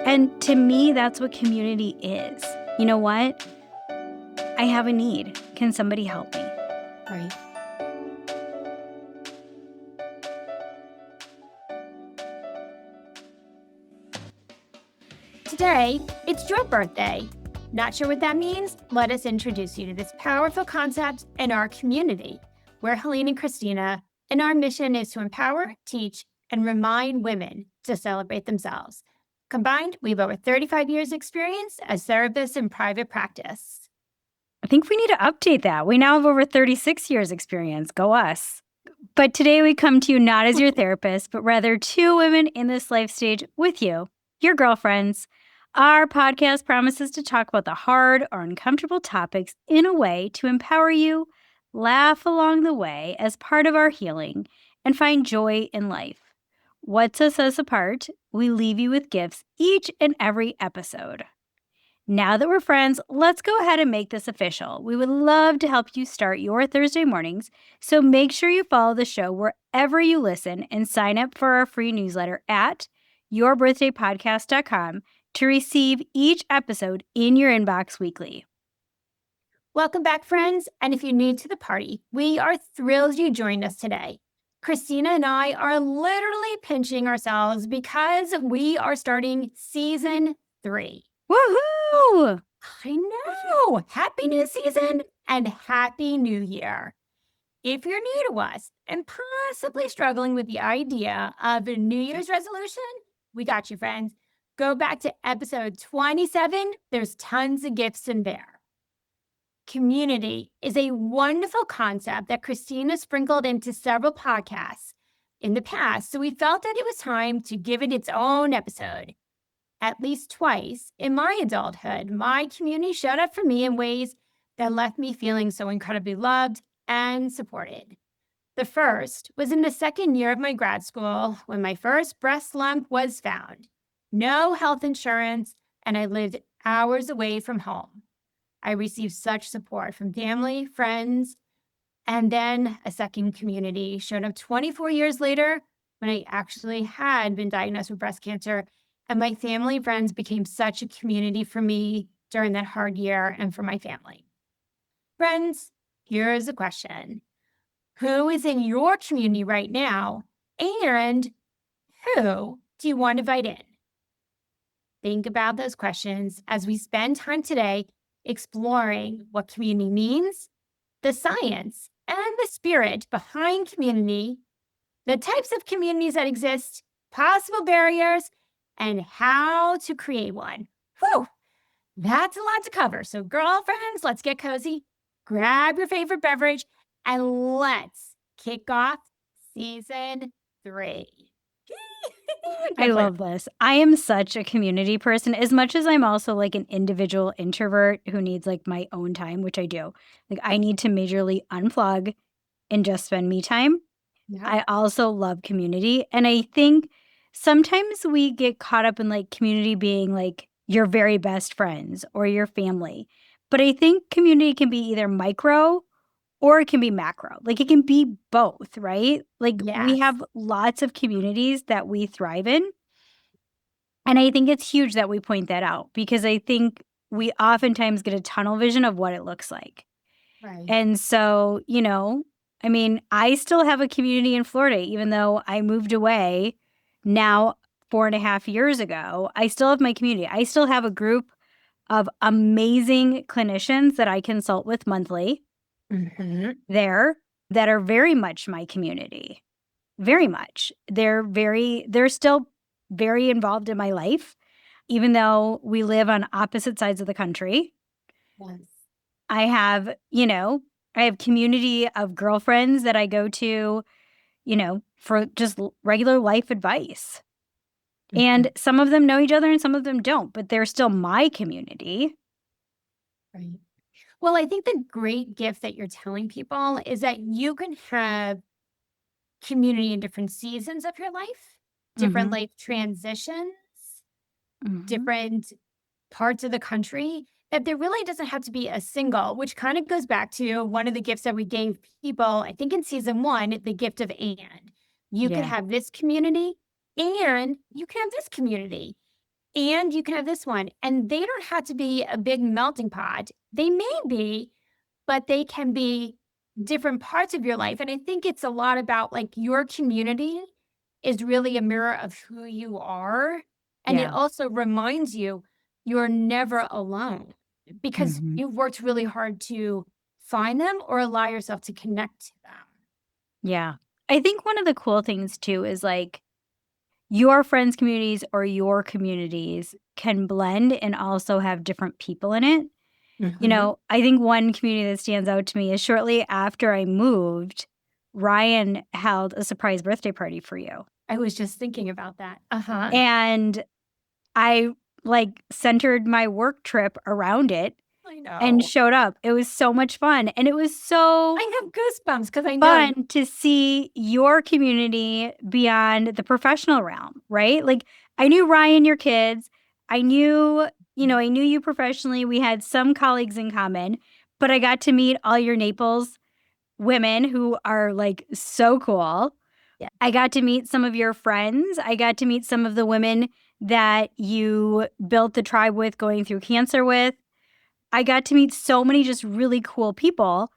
And to me, that's what community is. You know what? I have a need. Can somebody help me? Right. Today, it's your birthday. Not sure what that means? Let us introduce you to this powerful concept in our community. We're Helene and Christina, and our mission is to empower, teach, and remind women to celebrate themselves. Combined, we have over 35 years' experience as therapists in private practice. I think we need to update that. We now have over 36 years experience. Go us. But today we come to you not as your therapist, but rather two women in this life stage with you, your girlfriends. Our podcast promises to talk about the hard or uncomfortable topics in a way to empower you, laugh along the way as part of our healing, and find joy in life. What sets us apart? We leave you with gifts each and every episode. Now that we're friends, let's go ahead and make this official. We would love to help you start your Thursday mornings, so make sure you follow the show wherever you listen and sign up for our free newsletter at yourbirthdaypodcast.com to receive each episode in your inbox weekly. Welcome back, friends. And if you're new to the party, we are thrilled you joined us today. Christina and I are literally pinching ourselves because we are starting season 3. Woohoo! I know. Happy new season and happy new year. If you're new to us and possibly struggling with the idea of a New Year's resolution, we got you, friends. Go back to episode 27. There's tons of gifts in there. Community is a wonderful concept that Christina sprinkled into several podcasts in the past, so we felt that it was time to give it its own episode. At least twice in my adulthood, my community showed up for me in ways that left me feeling so incredibly loved and supported. The first was in the second year of my grad school when my first breast lump was found. No health insurance, and I lived hours away from home. I received such support from family, friends, and then a second community showed up 24 years later when I actually had been diagnosed with breast cancer. And my family and friends became such a community for me during that hard year and for my family. Friends, here's a question. Who is in your community right now? And who do you want to invite in? Think about those questions as we spend time today exploring what community means, the science and the spirit behind community, the types of communities that exist, possible barriers, and how to create one. Whew, that's a lot to cover. So girlfriends, let's get cozy, grab your favorite beverage, and let's kick off season 3. I love this. I am such a community person, as much as I'm also like an individual introvert who needs like my own time, which I do. Like I need to majorly unplug and just spend me time. Yeah. I also love community. And I think sometimes we get caught up in like community being like your very best friends or your family. But I think community can be either micro or it can be macro. Like it can be both, right? Like we Yes. have lots of communities that we thrive in. And I think it's huge that we point that out because I think we oftentimes get a tunnel vision of what it looks like. Right. And so, I mean, I still have a community in Florida, even though I moved away now 4.5 years ago. I still have my community. I still have a group of amazing clinicians that I consult with monthly there that are very much my community. Very much. They're still very involved in my life, even though we live on opposite sides of the country. Yes. I have community of girlfriends that I go to, for just regular life advice. And some of them know each other and some of them don't, but they're still my community. Right. Well, I think the great gift that you're telling people is that you can have community in different seasons of your life, different Mhm. life transitions, Mhm. different parts of the country, that there really doesn't have to be a single, which kind of goes back to one of the gifts that we gave people, I think in season 1, the gift of and. You could Yeah. have this community and you can have this community. And you can have this one. And they don't have to be a big melting pot. They may be, but they can be different parts of your life. And I think it's a lot about like your community is really a mirror of who you are. And it Yeah. also reminds you you're never alone because Mhm. you've worked really hard to find them or allow yourself to connect to them. Yeah. I think one of the cool things too is like your friends' communities or your communities can blend and also have different people in it. Mhm. I think one community that stands out to me is shortly after I moved, Ryan held a surprise birthday party for you. I was just thinking about that. Uh-huh. And I like centered my work trip around it I and know. showed up. It was so much fun. And it was so I have goosebumps because I know fun to see your community beyond the professional realm, right? Like I knew Ryan, your kids. I knew you professionally. We had some colleagues in common, but I got to meet all your Naples women who are like so cool. Yeah. I got to meet some of your friends. I got to meet some of the women that you built the tribe with going through cancer with. I got to meet so many just really cool people.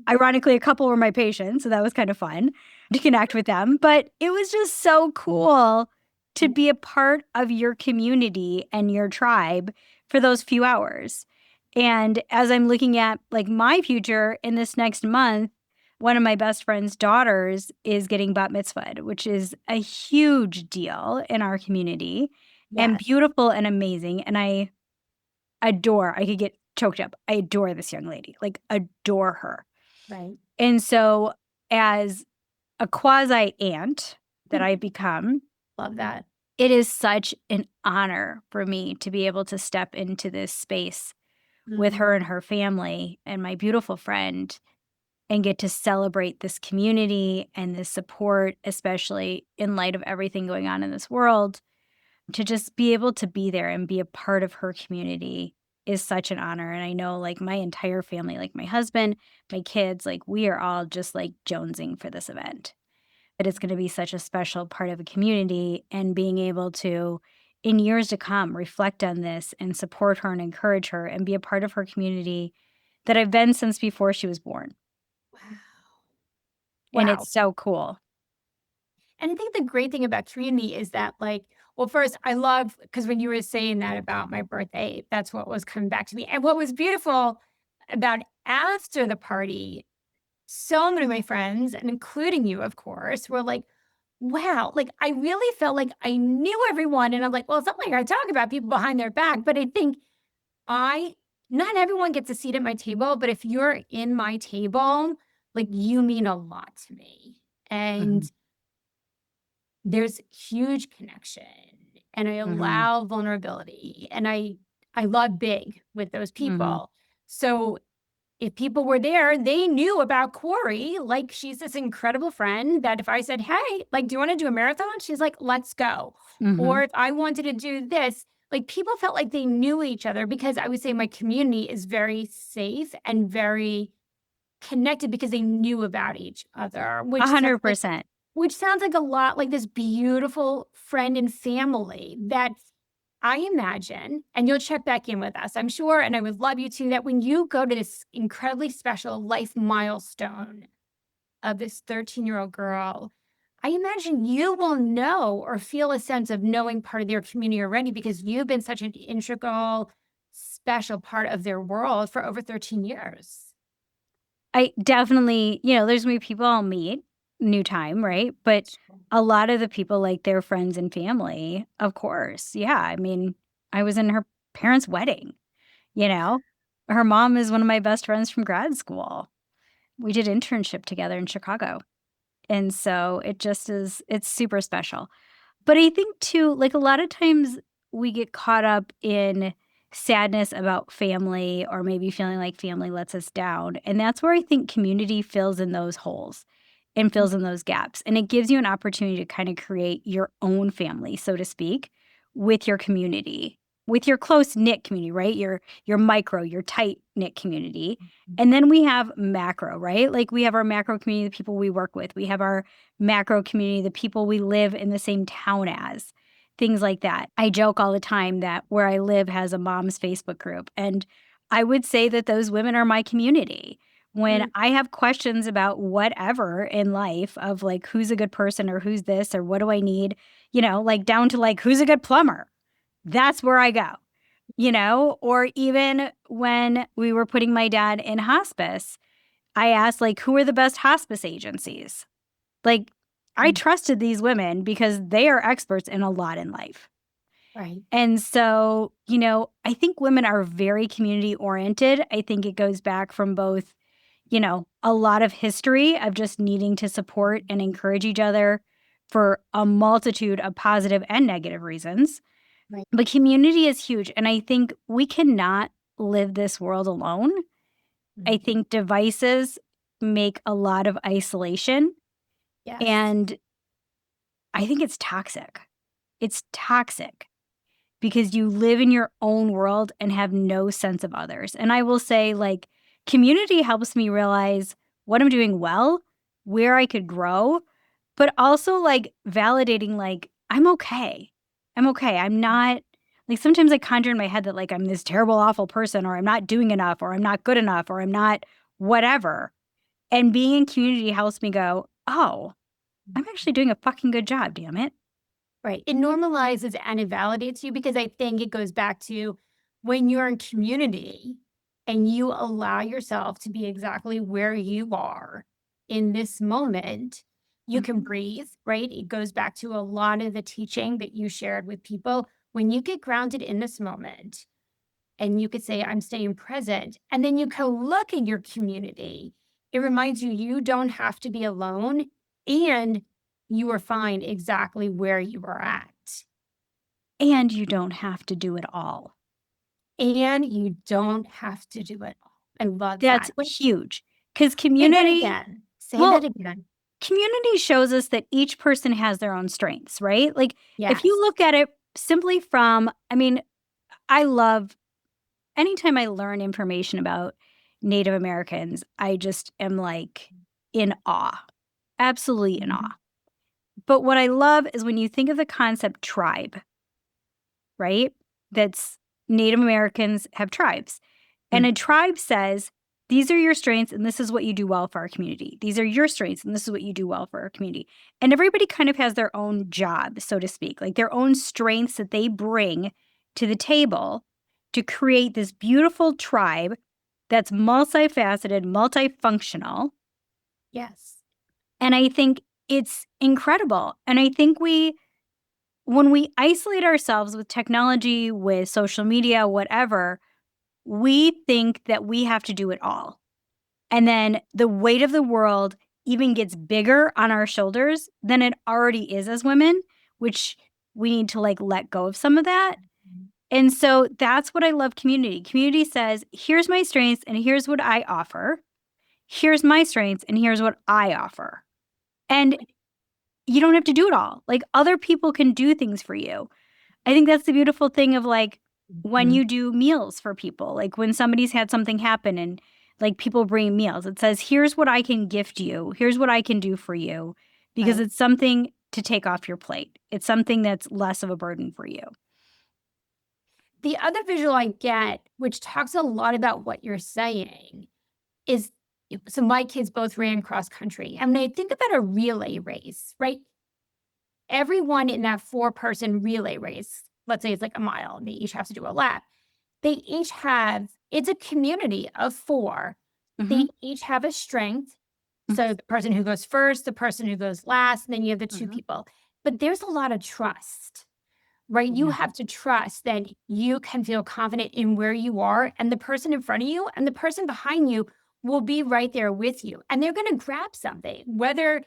Ironically, a couple were my patients, so that was kind of fun to connect with them. But it was just so cool to be a part of your community and your tribe for those few hours. And as I'm looking at like my future in this next month, one of my best friend's daughters is getting bat mitzvahed, which is a huge deal in our community and Yes. beautiful and amazing. And I could get choked up. I adore this young lady, like adore her. Right. And so as a quasi aunt that I've become, Love that. it is such an honor for me to be able to step into this space with Mhm. her and her family and my beautiful friend and get to celebrate this community and this support, especially in light of everything going on in this world. To just be able to be there and be a part of her community is such an honor, and I know, like, my entire family, like, my husband, my kids, like, we are all just, like, jonesing for this event. That it's gonna be such a special part of a community, and being able to, in years to come, reflect on this and support her and encourage her and be a part of her community that I've been since before she was born, Wow. and Wow. it's so cool. And I think the great thing about community is that, like, well, first, I love because when you were saying that about my birthday, that's what was coming back to me. And what was beautiful about after the party, so many of my friends, and including you, of course, were like, wow, like I really felt like I knew everyone. And I'm like, well, it's not like I talk about people behind their back, but I think I, not everyone gets a seat at my table, but if you're in my table, like you mean a lot to me. Mhm, And there's huge connection and I mhm, allow vulnerability and I love big with those mhm, people. So if people were there, they knew about Corey. Like she's this incredible friend that if I said, "Hey, like, do you want to do a marathon?" She's like, "Let's go." Or mhm. if I wanted to do this, like people felt like they knew each other because I would say my community is very safe and very connected because they knew about each other, 100%. which sounds like a lot like this beautiful friend and family that I imagine, and you'll check back in with us, I'm sure, and I would love you to, that when you go to this incredibly special life milestone of this 13-year-old girl, I imagine you will know or feel a sense of knowing part of their community already because you've been such an integral, special part of their world for over 13 years. I definitely there's gonna be people I'll meet, new time, right? But a lot of the people, like, their friends and family, of course. Yeah, I mean, I was in her parents' wedding, you know? Her mom is one of my best friends from grad school. We did internship together in Chicago, and so it's super special. But I think too, like, a lot of times we get caught up in sadness about family or maybe feeling like family lets us down, and that's where I think community fills in those holes and fills in those gaps, and it gives you an opportunity to kinda create your own family, so to speak, with your community, with your close-knit community, right? Your micro, your tight-knit community, and then we have macro, right? Like, we have our macro community, the people we work with. We have our macro community, the people we live in the same town as. things like that. I joke all the time that where I live has a mom's Facebook group, and I would say that those women are my community. When I have questions about whatever in life of like who's a good person or who's this or what do I need, like down to like who's a good plumber, that's where I go, or even when we were putting my dad in hospice, I asked like, who are the best hospice agencies? Like, I trusted these women because they are experts in a lot in life. Right. And so, I think women are very community oriented. I think it goes back from both, a lot of history of just needing to support and encourage each other for a multitude of positive and negative reasons. Right. But community is huge. And I think we cannot live this world alone. I think devices make a lot of isolation. Yes. And I think it's toxic. It's toxic because you live in your own world and have no sense of others. And I will say, like, community helps me realize what I'm doing well, where I could grow, but also like validating, like, I'm okay. I'm okay. I'm not like sometimes I conjure in my head that like I'm this terrible, awful person, or I'm not doing enough, or I'm not good enough, or I'm not whatever. And being in community helps me go, oh, I'm actually doing a fucking good job, damn it. Right. It normalizes and it validates you because I think it goes back to when you're in community and you allow yourself to be exactly where you are in this moment, you can breathe, right? It goes back to a lot of the teaching that you shared with people. When you get grounded in this moment and you could say, I'm staying present, and then you can look at your community, it reminds you you don't have to be alone and you are fine exactly where you are at. And you don't have to do it all. And you don't have to do it all. I love That's that. huge. Because Say that community, again. Say well, that again. community shows us that each person has their own strengths, right? Like if you Yes. look at it simply from, I love anytime I learn information about Native Americans, I just am like in awe, absolutely in awe. But what I love is when you think of the concept tribe, right? That's Native Americans have tribes. And a tribe says, these are your strengths, and this is what you do well for our community. These are your strengths, and this is what you do well for our community. And everybody kind of has their own job, so to speak, like their own strengths that they bring to the table to create this beautiful tribe that's multifaceted, multifunctional. Yes. And I think it's incredible. And I think when we isolate ourselves with technology, with social media, whatever, we think that we have to do it all. And then the weight of the world even gets bigger on our shoulders than it already is as women, which we need to like let go of some of that. And so that's what I love community. Community says, here's my strengths and here's what I offer. Here's my strengths and here's what I offer. And you don't have to do it all. Like other people can do things for you. I think that's the beautiful thing of like when you do meals for people, like when somebody's had something happen and like people bring meals, it says, here's what I can gift you. Here's what I can do for you because it's something to take off your plate. It's something that's less of a burden for you. The other visual I get, which talks a lot about what you're saying, is so my kids both ran cross country. And when I think about a relay race, right? Everyone in that 4-person relay race, let's say it's like a mile, and they each have to do a lap. They each have, it's a community of 4. They each have a strength. So the person who goes first, the person who goes last, and then you have the 2 people. But there's a lot of trust, right? You have to trust that you can feel confident in where you are, and the person in front of you and the person behind you will be right there with you. And they're going to grab something, whether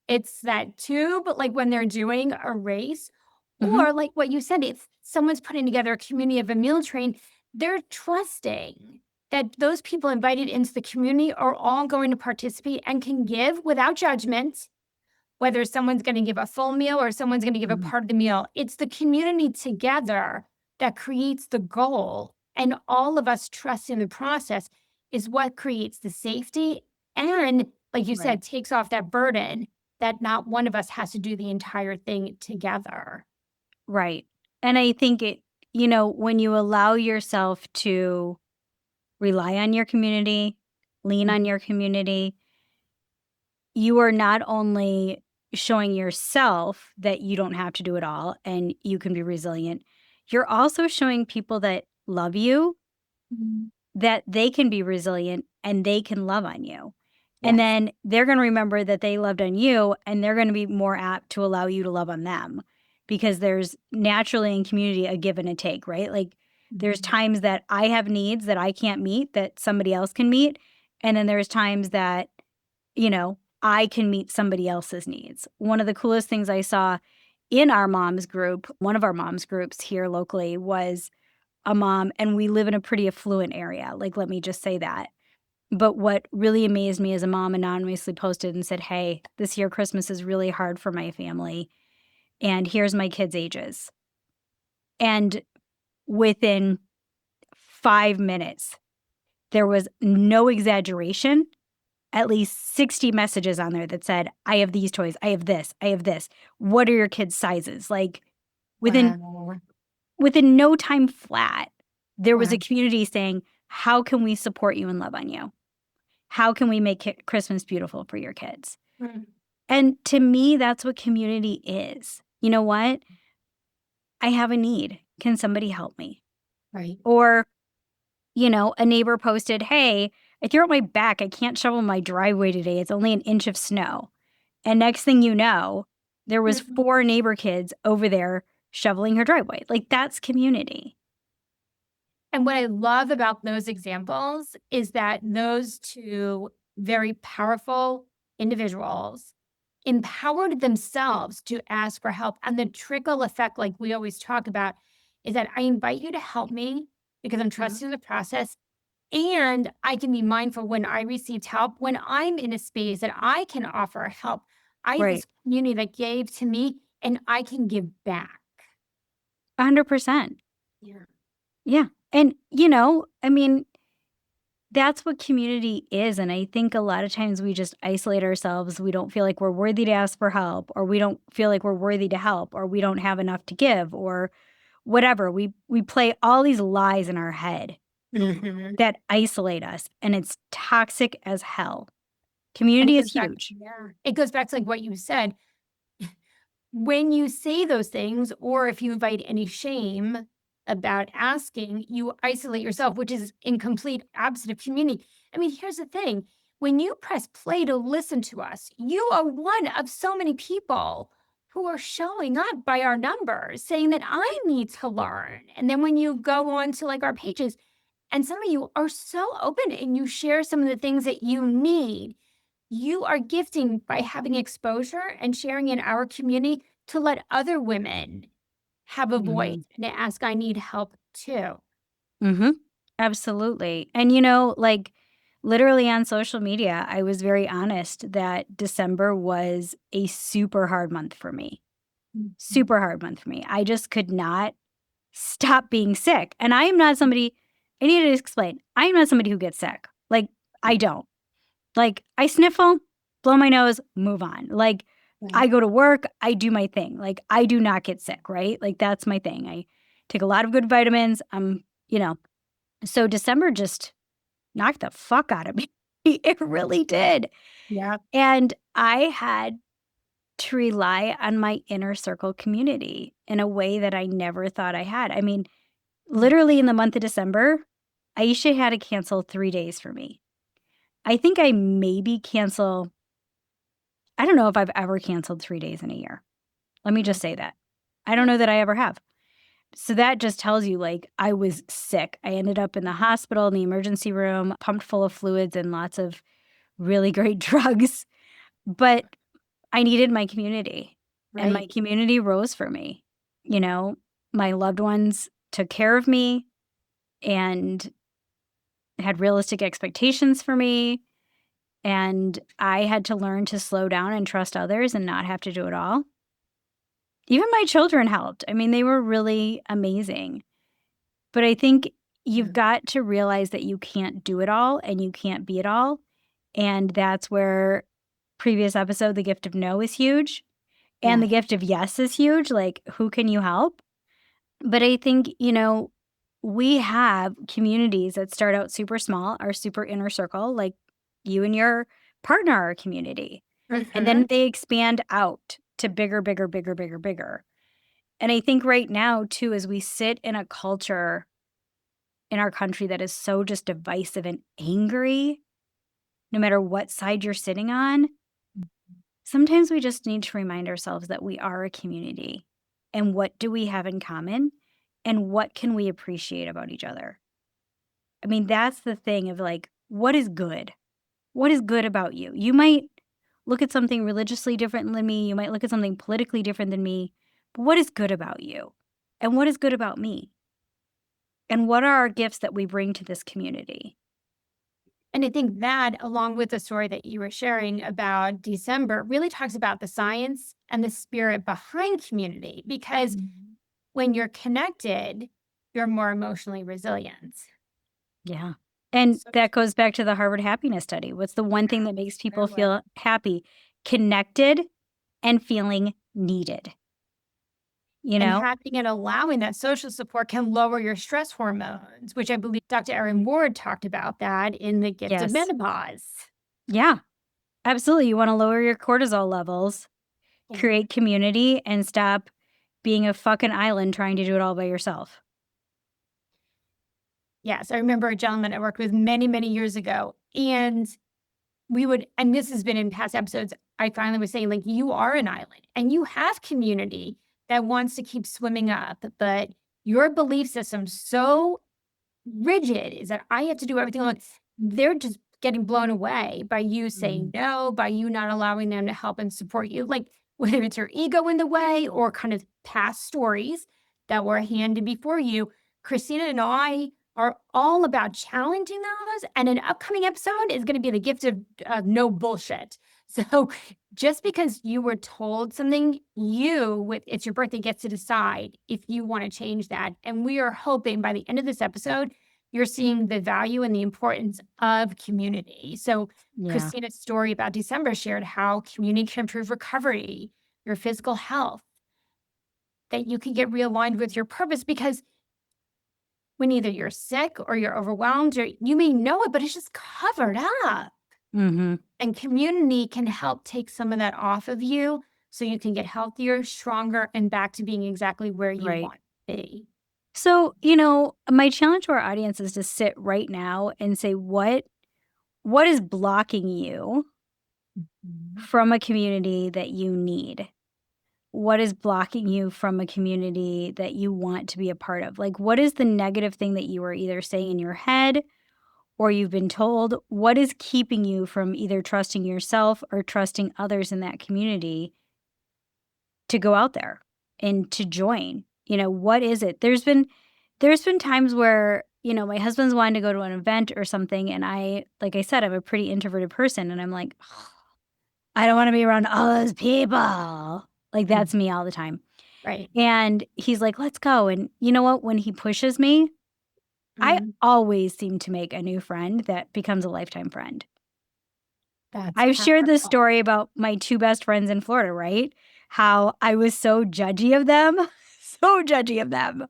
it's that tube, like when they're doing a race, or like what you said, if someone's putting together a community of a meal train, they're trusting that those people invited into the community are all going to participate and can give without judgment, whether someone's going to give a full meal or someone's going to give a part of the meal. It's the community together that creates the goal. And all of us trusting the process is what creates the safety and, like you said, takes off that burden that not one of us has to do the entire thing together. Right. And I think when you allow yourself to rely on your community, lean on your community, you are not only showing yourself that you don't have to do it all and you can be resilient, you're also showing people that love you Mhm. that they can be resilient and they can love on you. And Yes. then they're going to remember that they loved on you and they're going to be more apt to allow you to love on them because there's naturally in community a give and a take, right? Like there's Mhm. times that I have needs that I can't meet that somebody else can meet. And then there's times that, I can meet somebody else's needs. One of the coolest things I saw in our mom's group, one of our mom's groups here locally was a mom, and we live in a pretty affluent area. Like, let me just say that. But what really amazed me is a mom anonymously posted and said, "Hey, this year Christmas is really hard for my family, and here's my kids' ages." And within 5 minutes, there was no exaggeration, at least 60 messages on there that said, "I have these toys, I have this, I have this. What are your kids' sizes?" Like within Wow. within no time flat, there was a Wow. community saying, "How can we support you and love on you? How can we make Christmas beautiful for your kids?" Mm. And to me, that's what community is. You know what? I have a need. Can somebody help me? Right. Or, a neighbor posted, "Hey, I threw out my back. I can't shovel my driveway today. It's only an inch of snow." And next thing you know, there was Mhm. 4 neighbor kids over there shoveling her driveway. Like, that's community. And what I love about those examples is that those two very powerful individuals empowered themselves to ask for help. And the trickle effect, like we always talk about, is that I invite you to help me because I'm Mhm. trusting in the process. And I can be mindful when I received help, when I'm in a space that I can offer help. I have Right. this community that gave to me and I can give back. 100%. Yeah. Yeah. And, I mean, that's what community is. And I think a lot of times we just isolate ourselves. We don't feel like we're worthy to ask for help, or we don't feel like we're worthy to help, or we don't have enough to give, or whatever. We play all these lies in our head Mhm. that isolate us, and it's toxic as hell. And it Community goes is back, huge. yeah. It goes back to like what you said. When you say those things, or if you invite any shame about asking, you isolate yourself, which is in complete opposite of community. I mean, here's the thing. When you press play to listen to us, you are one of so many people who are showing up by our numbers saying that I need to learn. And then when you go on to like our pages, and some of you are so open and you share some of the things that you need. You are gifting by having exposure and sharing in our community to let other women have a voice Mhm. and to ask, I need help too. Mhm. Absolutely. And, like, literally on social media, I was very honest that December was a super hard month for me. Mhm. Super hard month for me. I just could not stop being sick. And I am not somebody I need to explain. I am not somebody who gets sick. Like, I don't. Like, I sniffle, blow my nose, move on. Like, I Right. go to work, I do my thing. Like, I do not get sick, right? Like, that's my thing. I take a lot of good vitamins. So December just knocked the fuck out of me. It really did. Yeah. And I had to rely on my inner circle community in a way that I never thought I had. I mean, literally in the month of December, Aisha had to cancel 3 days for me. I think I maybe cancel I don't know if I've ever canceled 3 days in a year. Let me just say that. I don't know that I ever have. So that just tells you, like, I was sick. I ended up in the hospital in the emergency room, pumped full of fluids and lots of really great drugs, but I needed my community, and my Right. community rose for me. You know, my loved ones took care of me and had realistic expectations for me, and I had to learn to slow down and trust others and not have to do it all. Even my children helped. I mean, they were really amazing. But I think you've Yeah. got to realize that you can't do it all and you can't be it all. And that's where previous episode, The Gift of No, is huge. And the Yeah. gift of yes is huge. Like, who can you help? But I think, we have communities that start out super small, our super inner circle, like you and your partner are a community. And Mhm. then they expand out to bigger, bigger, bigger, bigger, bigger. And I think right now, too, as we sit in a culture in our country that is so just divisive and angry, no matter what side you're sitting on, sometimes we just need to remind ourselves that we are a community. And what do we have in common? And what can we appreciate about each other? I mean, that's the thing of like, what is good? What is good about you? You might look at something religiously different than me. You might look at something politically different than me. But what is good about you? And what is good about me? And what are our gifts that we bring to this community? And I think that, along with the story that you were sharing about December, really talks about the science and the spirit behind community. Because when you're connected, you're more emotionally resilient. Yeah. And So that goes back to the Harvard Happiness Study. What's the one thing that makes people very well. feel happy? Connected and feeling needed, you And know? having and allowing that social support can lower your stress hormones, which I believe Dr. Erin Ward talked about that in The Gift of Yes. Menopause. Yeah, absolutely. You want to lower your cortisol levels, Yeah. create community, and stop being a fucking island trying to do it all by yourself. Yes, I remember a gentleman I worked with many, many years ago, and and this has been in past episodes, I finally was saying, like, you are an island and you have community that wants to keep swimming up, but your belief system's so rigid is that I have to do everything alone. They're just getting blown away by you saying no, by you not allowing them to help and support you. Like, whether it's your ego in the way or kind of past stories that were handed before you, Christina and I are all about challenging those. And an upcoming episode is going to be the gift of no bullshit. So just because you were told something, it's your birthday, gets to decide if you want to change that. And we are hoping by the end of this episode, you're seeing the value and the importance of community. So Yeah. Christina's story about December shared how community can improve recovery, your physical health, that you can get realigned with your purpose, because when either you're sick or you're overwhelmed, or you may know it, but it's just covered up. Mm-hmm. And community can help take some of that off of you so you can get healthier, stronger, and back to being exactly where you Right. want to be. So, my challenge to our audience is to sit right now and say, what is blocking you from a community that you need? What is blocking you from a community that you want to be a part of? Like, what is the negative thing that you are either saying in your head or you've been told? What is keeping you from either trusting yourself or trusting others in that community to go out there and to join? What is it? There's been times where, my husband's wanted to go to an event or something, and like I said, I'm a pretty introverted person, and I'm like, I don't want to be around all those people. Like, that's me all the time. Right. And he's like, "Let's go." And you know what? When he pushes me, I Mhm. always seem to make a new friend that becomes a lifetime friend. That's I've shared this powerful. story about my 2 best friends in Florida, right? How I was so judgy of them, so judgy of them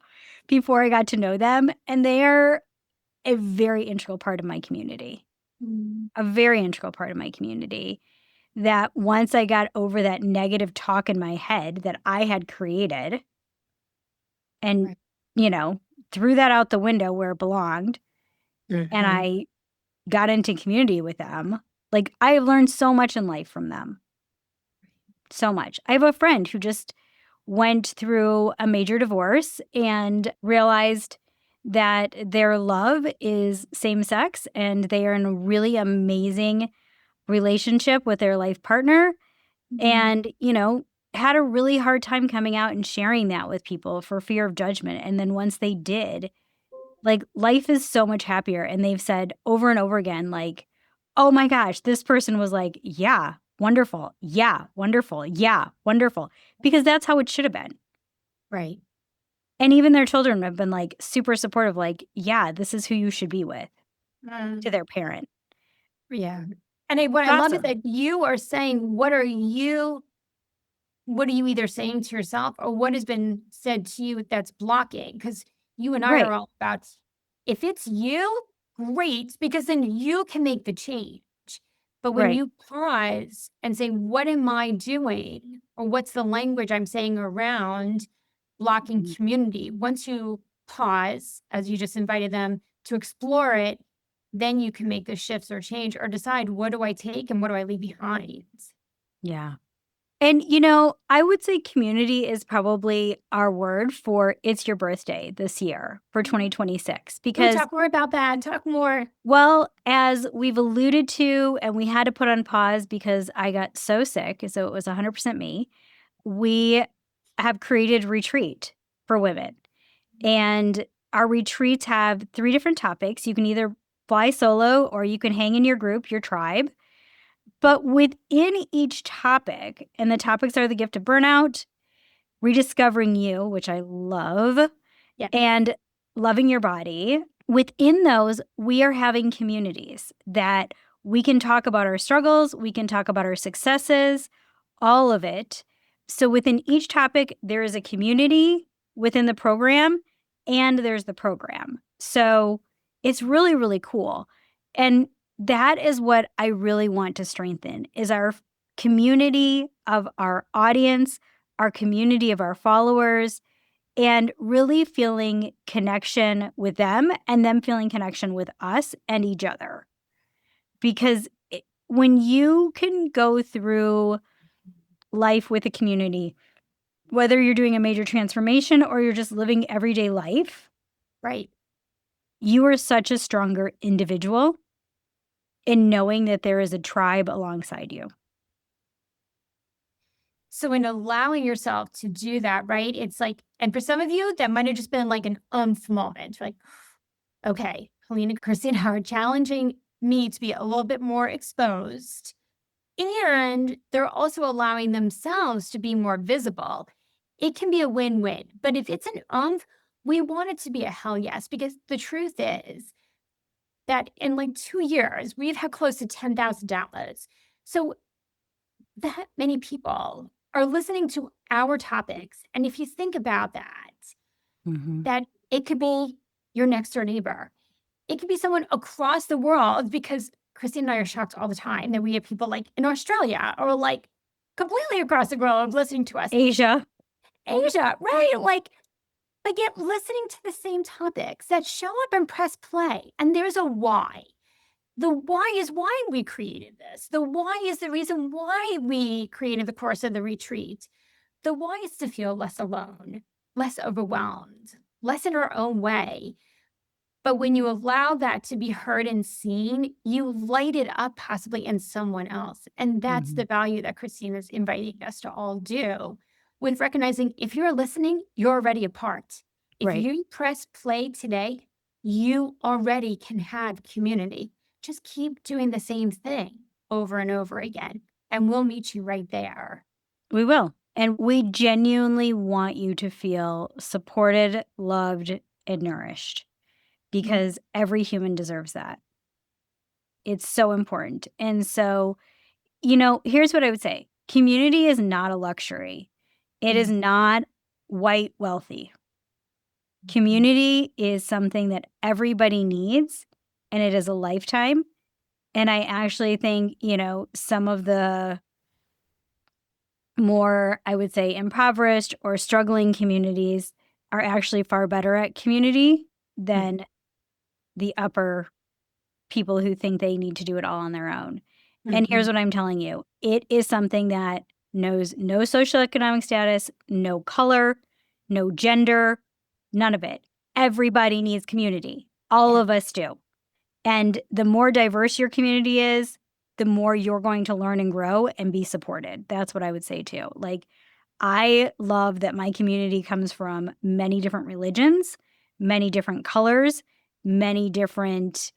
before I got to know them, and they are a very integral part of my community, Mm. a very integral part of my community, that once I got over that negative talk in my head that I had created and, Right. you know, threw that out the window where it belonged, and Mhm. I got into community with them, like, I have learned so much in life from them. So much. I have a friend who just went through a major divorce and realized that their love is same sex and they are in a really amazing relationship with their life partner, Mhm. and, had a really hard time coming out and sharing that with people for fear of judgment. And then once they did, like, life is so much happier. And they've said over and over again, like, oh my gosh, this person was like, yeah, wonderful. Yeah, wonderful. Yeah, wonderful. Because that's how it should have been. Right. And even their children have been like super supportive, like, yeah, this is who you should be with, to Mm. their parent. Yeah. And what It's I love is awesome. that you are saying, what are you what are you either saying to yourself or what has been said to you that's blocking? Because you and I Right. are all about, if it's you, great, because then you can make the change. But when Right. you pause and say, what am I doing? Or what's the language I'm saying around blocking Mhm. community? Once you pause, as you just invited them to explore it, then you can make the shifts or change or decide, what do I take and what do I leave behind? Yeah. And, I would say community is probably our word for it's your birthday this year for 2026 Ooh, because, talk more about that. Talk more. well, as we've alluded to, and we had to put on pause because I got so sick, so it was 100% me, we have created retreat for women. And our retreats have 3 different topics. You can either fly solo or you can hang in your group, your tribe. But within each topic, and the topics are the gift of burnout, rediscovering you, which I love, Yeah. and loving your body. Within those, we are having communities that we can talk about our struggles, we can talk about our successes, all of it. So within each topic, there is a community within the program and there's the program. So it's really, really cool. And that is what I really want to strengthen is our community of our audience, our community of our followers, and really feeling connection with them and them feeling connection with us and each other. Because when you can go through life with a community, whether you're doing a major transformation or you're just living everyday life, Right. you are such a stronger individual in knowing that there is a tribe alongside you. So in allowing yourself to do that, right? It's like, and for some of you, that might have just been like an moment. Like, okay, Helena and Christina are challenging me to be a little bit more exposed. And they're also allowing themselves to be more visible. It can be a win-win. But if it's an we want it to be a hell yes, because the truth is that in like 2 years, we've had close to 10,000 downloads. So that many people are listening to our topics. And if you think about that, Mhm. that it could be your next door neighbor, it could be someone across the world, because Christine and I are shocked all the time that we have people like in Australia or like completely across the globe listening to us. Asia. Asia, right? Like yet listening to the same topics that show up and press play. And there's a why. The why is why we created this. The why is the reason why we created the course of the retreat. The why is to feel less alone, less overwhelmed, less in our own way. But when you allow that to be heard and seen, you light it up possibly in someone else. And that's the Mhm. value that Christine is inviting us to all do with recognizing if you're listening, you're already a part. If Right. you press play today, you already can have community. Just keep doing the same thing over and over again, and we'll meet you right there. We will. And we genuinely want you to feel supported, loved, and nourished because every human deserves that. It's so important. And so, here's what I would say community is not a luxury, it is not white wealthy. Community is something that everybody needs, and it is a lifetime. And I actually think, some of the more, I would say, impoverished or struggling communities are actually far better at community than the upper people who think they need to do it all on their own. And here's Mhm. what I'm telling you it is something that knows no socioeconomic status, no color, no gender, none of it. Everybody needs community. All Yeah. of us do. And the more diverse your community is, the more you're going to learn and grow and be supported. That's what I would say too. Like, I love that my community comes from many different religions, many different colors, many different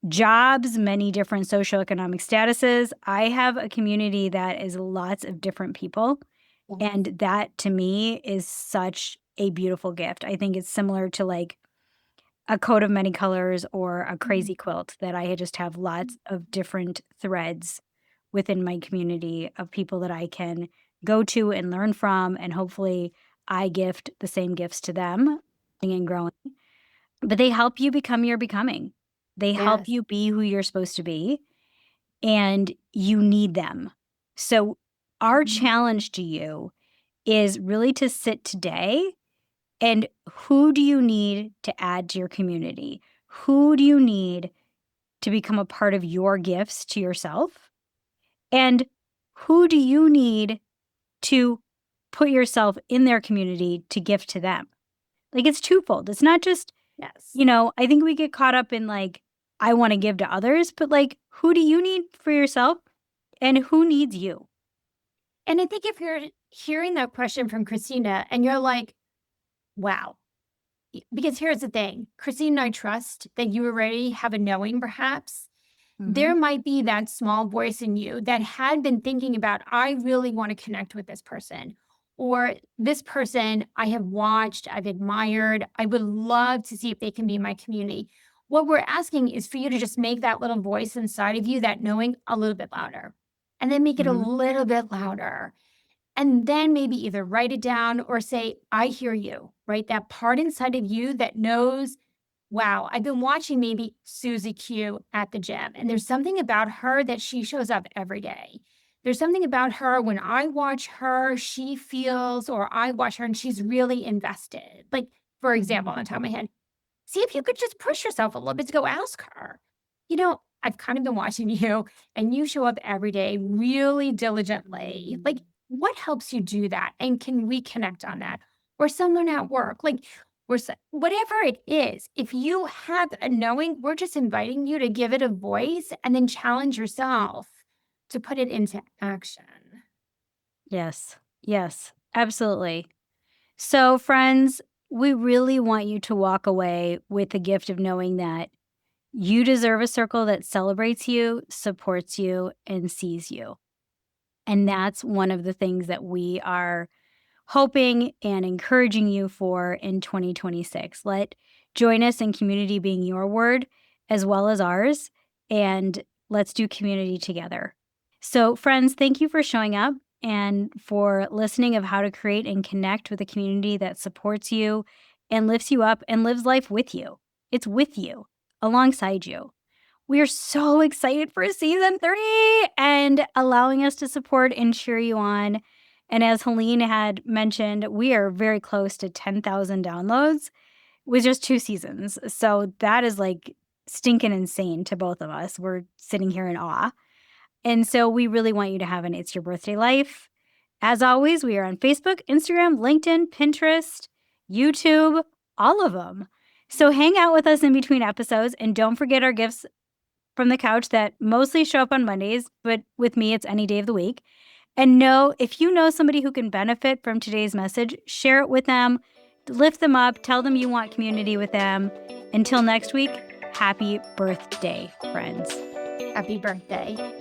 jobs, many different socioeconomic statuses. I have a community that is lots of different people. Yeah. And that to me is such a beautiful gift. I think it's similar to like a coat of many colors or a crazy quilt that I just have lots of different threads within my community of people that I can go to and learn from, and hopefully I gift the same gifts to them and growing. But they help you become your becoming. They help Yes. you be who you're supposed to be, and you need them. So our challenge to you is really to sit today and who do you need to add to your community? Who do you need to become a part of your gifts to yourself? And who do you need to put yourself in their community to gift to them? Like, it's twofold. It's not just, Yes. I think we get caught up in like, I want to give to others, but like, who do you need for yourself and who needs you? And I think if you're hearing that question from Christina and you're like, wow, because here's the thing, Christine and I trust that you already have a knowing, perhaps. There might be that small voice in you that had been thinking about, I really want to connect with this person, or this person I have watched, I've admired. I would love to see if they can be in my community. What we're asking is for you to just make that little voice inside of you, that knowing, a little bit louder, and then make it a Mhm. little bit louder. And then maybe either write it down or say, I hear you, right? That part inside of you that knows, wow, I've been watching maybe Susie Q at the gym, and there's something about her that she shows up every day. There's something about her when I watch her, she feels, or I watch her and she's really invested. Like, for example, on the top of my head, see if you could just push yourself a little bit to go ask her. I've kind of been watching you and you show up every day really diligently. Like, what helps you do that? And can we connect on that? Or someone at work, like, whatever it is, if you have a knowing, we're just inviting you to give it a voice and then challenge yourself to put it into action. Yes. Yes. Absolutely. So, friends, we really want you to walk away with the gift of knowing that you deserve a circle that celebrates you, supports you, and sees you. And that's one of the things that we are hoping and encouraging you for in 2026. Let join us in community being your word as well as ours, and let's do community together. So, friends, thank you for showing up and for listening of how to create and connect with a community that supports you and lifts you up and lives life with you. It's with you, alongside you. We are so excited for season 3 and allowing us to support and cheer you on. And as Helene had mentioned, we are very close to 10,000 downloads with just 2 seasons. So that is like stinking insane to both of us. We're sitting here in awe. And so we really want you to have an It's Your Birthday Life. As always, we are on Facebook, Instagram, LinkedIn, Pinterest, YouTube, all of them. So hang out with us in between episodes and don't forget our gifts from the couch that mostly show up on Mondays, but with me, it's any day of the week. And if you know somebody who can benefit from today's message, share it with them, lift them up, tell them you want community with them. Until next week, happy birthday, friends. Happy birthday.